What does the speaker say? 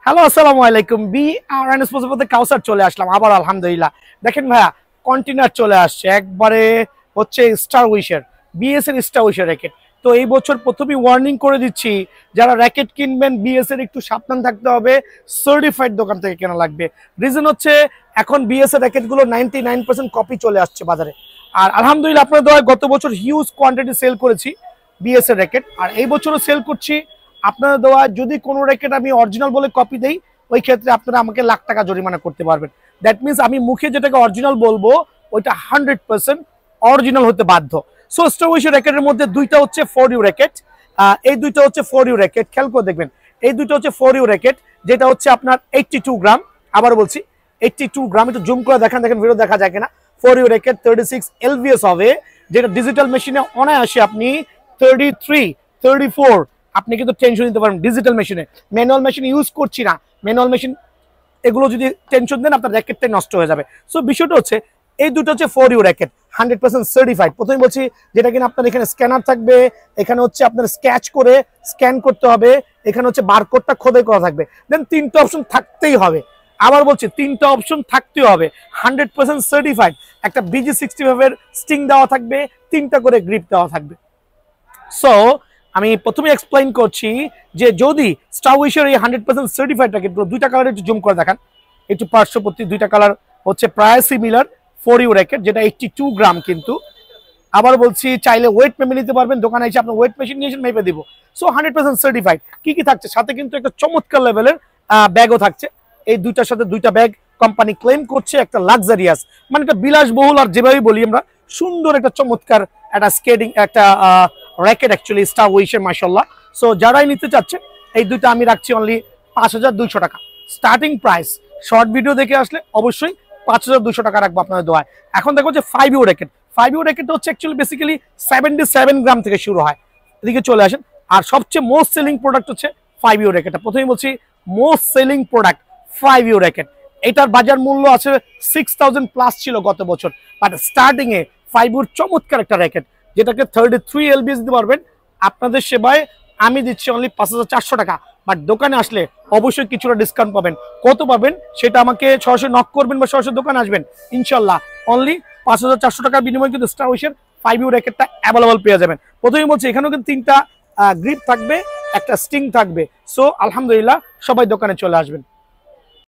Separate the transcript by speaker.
Speaker 1: Hello, আসসালামু আলাইকুম। B আর N sports কাউসার চলে আসলাম আবার আলহামদুলিল্লাহ। দেখেন ভাইয়া, কন্টেনার চলে আসছে একবারে হচ্ছে স্টার উইশের, বিএস এর স্টার উইশের র্যাকেট। তো এই বছর প্রথমেই ওয়ার্নিং করে দিচ্ছি, যারা র্যাকেট কিনবেন বিএস এর একটু সাবধান থাকতে হবে, সার্টিফাইড দোকান থেকে কেনা লাগবে। রিজন হচ্ছে এখন বিএস এর র্যাকেটগুলো 99% কপি চলে আসছে বাজারে। আর আলহামদুলিল্লাহ আপনার দোয়া গত বছর হিউজ কোয়ান্টিটি সেল করেছি বিএস এর র্যাকেট, আর এই বছরও সেল করছি। আপনারা দেওয়া যদি কোনো র্যাকেট আমি অরিজিনাল বলে কপি দেই, ওই ক্ষেত্রে আপনারা আমাকে লাখ টাকা জরিমানা করতে পারবেন। দ্যাট মিনস আমি মুখে যেটাকে অরিজিনাল বলবো ওইটা 100% অরিজিনাল হতে বাধ্য। সো স্টার উইশের র্যাকেটের মধ্যে দুইটা হচ্ছে 4U র্যাকেট, এই দুইটা হচ্ছে 4U র্যাকেট। খেয়াল করে দেখবেন, এই দুইটা হচ্ছে 4U র্যাকেট, যেটা হচ্ছে আপনার 82 গ্রাম। আবার বলছি 82 গ্রাম, একটু জুম করে দেখেন, ভিডিও দেখা যায় কিনা। 4U র্যাকেট 36 LVS হবে, যেটা ডিজিটাল মেশিনে অনায়াসে আপনি 33 34 আপনি কিন্তু টেনশন নিতে পারেন। ডিজিটাল মেশিনে, ম্যানুয়াল মেশিন ইউজ করছি না, ম্যানুয়াল মেশিন এগুলো যদি টেনশন দেন আপনার র্যাকেটটাই নষ্ট হয়ে যাবে। সো বিষয়টা হচ্ছে এই দুটো হচ্ছে 4U র্যাকেট, 100% সার্টিফাইড। প্রথমে বলছি যেটা কিনা আপনার এখানে স্ক্যানার থাকবে, এখানে হচ্ছে আপনার স্ক্যাচ করে স্ক্যান করতে হবে, এখানে হচ্ছে বারকোডটা খোদাই করা থাকবে, দেন তিনটা অপশন থাকতেই হবে। আবার বলছি তিনটা অপশন থাকতেই হবে, 100% সার্টিফাইড। একটা BG65 এর স্টিং দেওয়া থাকবে, তিনটা করে গ্রিপ দেওয়া থাকবে। সো আমি প্রথমে এক্সপ্লেইন করছি যে যদি স্টার উইশের এই 100% সার্টিফাইড র্যাকেটগুলো দুইটা কালার একটু জুম করে দেখান, একটু পার্শ্ববর্তী দুইটা কালার হচ্ছে প্রায় সিমিলার 4U র্যাকেট, যেটা 82 গ্রাম কিন্তু। আবার বলছি চাইলে ওয়েট মেপে নিতে পারবেন, দোকানে এসে আপনার ওয়েট মেশিন নিয়ে এসে মেপে দিব। So 100% certified. কি কি থাকছে সাথে, কিন্তু একটা চমৎকার লেভেলের ব্যাগও থাকছে। এই দুইটার সাথে দুইটা ব্যাগ কোম্পানি ক্লেম করছে একটা লাক্সারিয়াস, মানে একটা বিলাসবহুল, আর যেভাবেই বলি আমরা সুন্দর একটা চমৎকার একটা স্কেটিং একটা র্যাকেট অ্যাকচুয়ালি স্টার উইশের, মাশাআল্লাহ। সো যারাই নিতে চাচ্ছে এই দুইটা আমি রাখছি অনলি 5200 টাকা স্টার্টিং প্রাইস। শর্ট ভিডিও দেখে আসলে অবশ্যই 5200 টাকা রাখবো আপনাদের দোয়ায়। এখন দেখো যে 5U র্যাকেট, 5U র্যাকেটটা হচ্ছে অ্যাকচুয়ালি বেসিক্যালি 77 গ্রাম থেকে শুরু হয়। এদিকে চলে আসেন। আর সবচেয়ে মোস্ট সেলিং প্রোডাক্ট হচ্ছে 5U র্যাকেটটা। প্রথমেই বলছি most selling product 5U racket. এটার বাজার মূল্য আছে 6000 প্লাস ছিল গত বছর, বাট স্টার্টিং এ 5Uর চমৎকার একটা র্যাকেট, যেটাকে 33 LBS দিতে পারবেন। আপনাদের সেবায় আমি দিচ্ছি অনলি 5400 টাকা। বাট দোকানে আসলে অবশ্যই কিছুটা ডিসকাউন্ট পাবেন। কত পাবেন সেটা আমাকে সরাসরি নক করবেন বা সরাসরি দোকানে আসবেন, ইনশাল্লাহ অনলি 5400 টাকার বিনিময়ে কিন্তু স্টার উইশের 5U র্যাকেটটা অ্যাভেলেবল পেয়ে যাবেন। প্রথমেই বলছি এখানেও কিন্তু তিনটা গ্রিপ থাকবে, একটা স্টিং থাকবে। সো আলহামদুলিল্লাহ সবাই দোকানে চলে আসবেন।